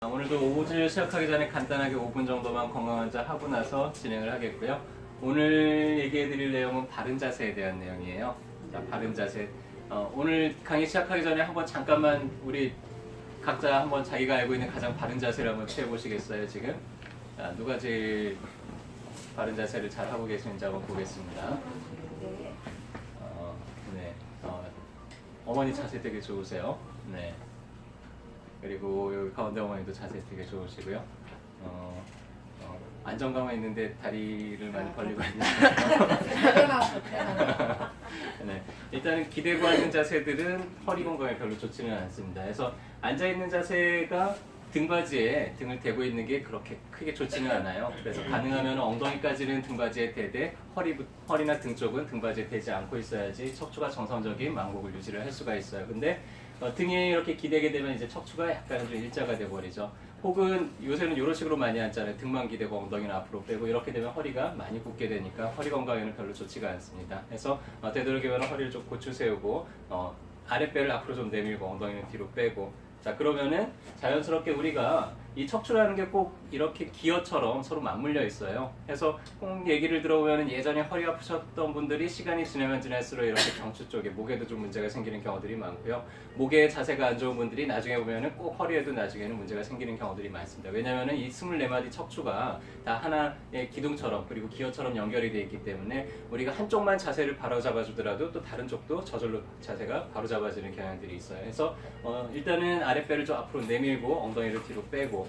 오늘도 5주 시작하기 전에 간단하게 5분 정도만 건강환자 하고 나서 진행을 하겠고요. 오늘 얘기해 드릴 내용은 바른 자세에 대한 내용이에요. 자, 바른 자세. 오늘 강의 시작하기 전에 한번 잠깐만 우리 각자 한번 자기가 알고 있는 가장 바른 자세를 한번 취해 보시겠어요, 지금? 자, 누가 제일 바른 자세를 잘 하고 계시는지 한번 보겠습니다. 네. 어머니 자세 되게 좋으세요. 네. 그리고 여기 가운데 어머니도 자세 되게 좋으시고요. 안정감은 있는데 다리를 많이 벌리고 있네요. 네, 일단은 기대고 하는 자세들은 허리 건강에 별로 좋지는 않습니다. 그래서 앉아있는 자세가 등받이에 등을 대고 있는 게 그렇게 크게 좋지는 않아요. 그래서 가능하면 엉덩이까지는 등받이에 대되 허리나 등 쪽은 등받이에 대지 않고 있어야지 척추가 정상적인 망곡을 유지를 할 수가 있어요. 근데 등에 이렇게 기대게 되면 이제 척추가 약간 좀 일자가 돼버리죠. 혹은 요새는 이런 식으로 많이 앉잖아요. 등만 기대고 엉덩이는 앞으로 빼고 이렇게 되면 허리가 많이 굽게 되니까 허리 건강에는 별로 좋지가 않습니다. 그래서 되도록이면 허리를 좀 고추 세우고 아랫배를 앞으로 좀 내밀고 엉덩이는 뒤로 빼고, 자 그러면은 자연스럽게 우리가 이 척추라는 게 꼭 이렇게 기어처럼 서로 맞물려 있어요. 그래서 꼭 얘기를 들어보면 예전에 허리 아프셨던 분들이 시간이 지나면 지날수록 이렇게 경추 쪽에 목에도 좀 문제가 생기는 경우들이 많고요. 목에 자세가 안 좋은 분들이 나중에 보면은 꼭 허리에도 나중에는 문제가 생기는 경우들이 많습니다. 왜냐면은 이 24마디 척추가 다 하나의 기둥처럼 그리고 기어처럼 연결이 되어 있기 때문에 우리가 한쪽만 자세를 바로 잡아주더라도 또 다른 쪽도 저절로 자세가 바로 잡아지는 경향들이 있어요. 그래서 일단은 아랫배를 좀 앞으로 내밀고 엉덩이를 뒤로 빼고,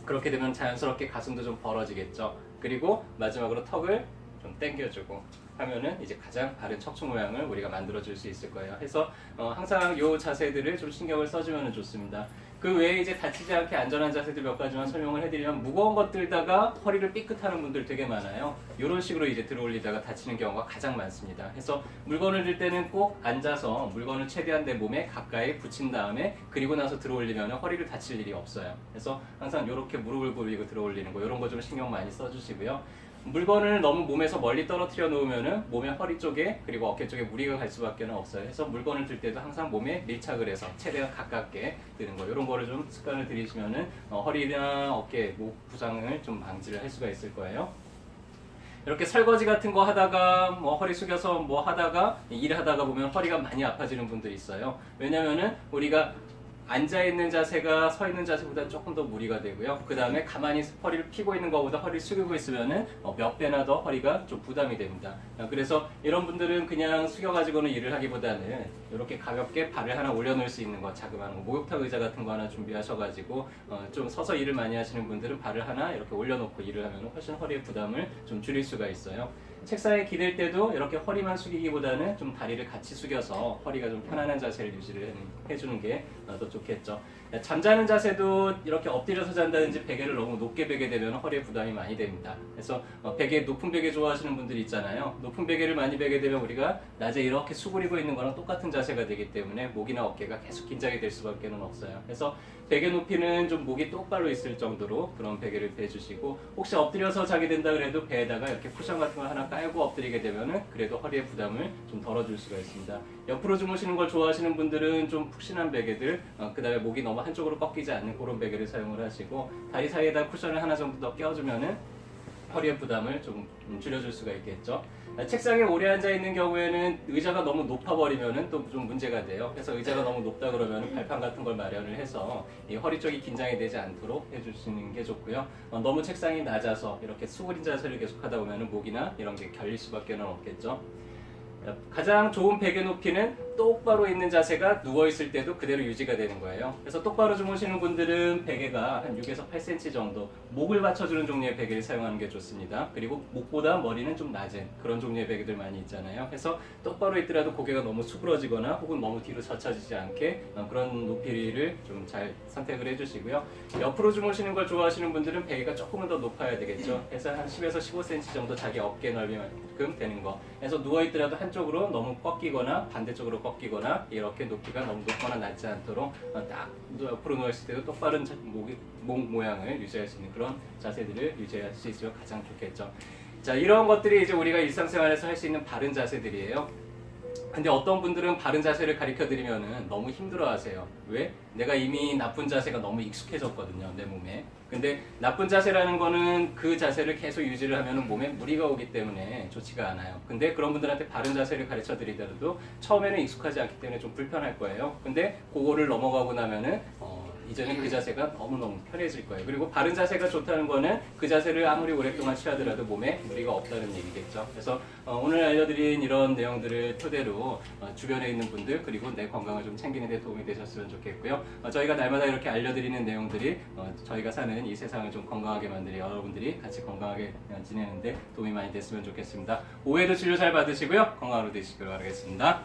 그렇게 되면 자연스럽게 가슴도 좀 벌어지겠죠. 그리고 마지막으로 턱을 좀 당겨주고 하면은 이제 가장 바른 척추 모양을 우리가 만들어줄 수 있을 거예요. 그래서 항상 요 자세들을 좀 신경을 써주면 좋습니다. 그 외에 이제 다치지 않게 안전한 자세들 몇 가지만 설명을 해드리면, 무거운 것 들다가 허리를 삐끗하는 분들 되게 많아요. 이런 식으로 이제 들어올리다가 다치는 경우가 가장 많습니다. 그래서 물건을 들 때는 꼭 앉아서 물건을 최대한 내 몸에 가까이 붙인 다음에 그리고 나서 들어올리면 허리를 다칠 일이 없어요. 그래서 항상 이렇게 무릎을 굽히고 들어올리는 거, 이런 거 좀 신경 많이 써주시고요. 물건을 너무 몸에서 멀리 떨어뜨려 놓으면은 몸의 허리 쪽에 그리고 어깨 쪽에 무리가 갈 수밖에 없어요. 그래서 물건을 들 때도 항상 몸에 밀착을 해서 최대한 가깝게 드는 거, 이런 거를 좀 습관을 들이시면은 허리나 어깨, 목 부상을 좀 방지를 할 수가 있을 거예요. 이렇게 설거지 같은 거 하다가 허리 숙여서 뭐 하다가 일하다가 보면 허리가 많이 아파지는 분들이 있어요. 왜냐면은 우리가 앉아있는 자세가 서있는 자세보다 조금 더 무리가 되고요. 그 다음에 가만히 허리를 펴고 있는 것보다 허리를 숙이고 있으면은 몇 배나 더 허리가 좀 부담이 됩니다. 그래서 이런 분들은 그냥 숙여가지고는 일을 하기보다는 이렇게 가볍게 발을 하나 올려놓을 수 있는 거, 자그마한 목욕탕 의자 같은 거 하나 준비하셔가지고 좀 서서 일을 많이 하시는 분들은 발을 하나 이렇게 올려놓고 일을 하면 훨씬 허리의 부담을 좀 줄일 수가 있어요. 책상에 기댈 때도 이렇게 허리만 숙이기보다는 좀 다리를 같이 숙여서 허리가 좀 편안한 자세를 유지를 해주는 게 더 좋겠죠. 잠자는 자세도 이렇게 엎드려서 잔다든지 베개를 너무 높게 베게 되면 허리에 부담이 많이 됩니다. 그래서 높은 베개 좋아하시는 분들이 있잖아요. 높은 베개를 많이 베게 되면 우리가 낮에 이렇게 수그리고 있는 거랑 똑같은 자세가 되기 때문에 목이나 어깨가 계속 긴장이 될 수밖에 없어요. 그래서 베개 높이는 좀 목이 똑바로 있을 정도로 그런 베개를 베주시고, 혹시 엎드려서 자게 된다 그래도 배에다가 이렇게 쿠션 같은 걸 하나 깔고 엎드리게 되면은 그래도 허리의 부담을 좀 덜어줄 수가 있습니다. 옆으로 주무시는 걸 좋아하시는 분들은 좀 푹신한 베개들, 그 다음에 목이 너무 한쪽으로 꺾이지 않는 그런 베개를 사용을 하시고, 다리 사이에다 쿠션을 하나 정도 더 껴주면은 허리의 부담을 좀 줄여줄 수가 있겠죠. 책상에 오래 앉아 있는 경우에는 의자가 너무 높아버리면은 또 좀 문제가 돼요. 그래서 의자가 너무 높다 그러면 발판 같은 걸 마련을 해서 이 허리 쪽이 긴장이 되지 않도록 해주시는 게 좋고요. 너무 책상이 낮아서 이렇게 수그린 자세를 계속하다 보면은 목이나 이런 게 결릴 수밖에 없겠죠. 가장 좋은 베개 높이는 똑바로 있는 자세가 누워있을 때도 그대로 유지가 되는 거예요. 그래서 똑바로 주무시는 분들은 베개가 한 6에서 8cm 정도, 목을 받쳐주는 종류의 베개를 사용하는 게 좋습니다. 그리고 목보다 머리는 좀 낮은 그런 종류의 베개들 많이 있잖아요. 그래서 똑바로 있더라도 고개가 너무 수그러지거나 혹은 너무 뒤로 젖혀지지 않게 그런 높이를 좀 잘 선택을 해주시고요. 옆으로 주무시는 걸 좋아하시는 분들은 베개가 조금은 더 높아야 되겠죠. 그래서 한 10에서 15cm 정도 자기 어깨 넓이만큼 되는 거. 그래서 누워있더라도 한쪽으로 너무 꺾이거나 반대쪽으로 꺾이거나 이렇게 높이가 너무 높거나 낮지 않도록 딱 옆으로 누워있을 때도 똑바른 목 모양을 유지할 수 있는 그런 자세들을 유지할 수 있으면 가장 좋겠죠. 자, 이런 것들이 이제 우리가 일상생활에서 할 수 있는 바른 자세들이에요. 근데 어떤 분들은 바른 자세를 가르쳐 드리면은 너무 힘들어 하세요. 왜? 내가 이미 나쁜 자세가 너무 익숙해졌거든요, 내 몸에. 근데 나쁜 자세라는 거는 그 자세를 계속 유지를 하면은 몸에 무리가 오기 때문에 좋지가 않아요. 근데 그런 분들한테 바른 자세를 가르쳐 드리더라도 처음에는 익숙하지 않기 때문에 좀 불편할 거예요. 근데 그거를 넘어가고 나면은 이제는 그 자세가 너무너무 편해질 거예요. 그리고 바른 자세가 좋다는 거는 그 자세를 아무리 오랫동안 취하더라도 몸에 무리가 없다는 얘기겠죠. 그래서 오늘 알려드린 이런 내용들을 토대로 주변에 있는 분들 그리고 내 건강을 좀 챙기는 데 도움이 되셨으면 좋겠고요. 저희가 날마다 이렇게 알려드리는 내용들이 저희가 사는 이 세상을 좀 건강하게 만들어 여러분들이 같이 건강하게 지내는데 도움이 많이 됐으면 좋겠습니다. 오해도 치료 잘 받으시고요. 건강하로 되시길 바라겠습니다.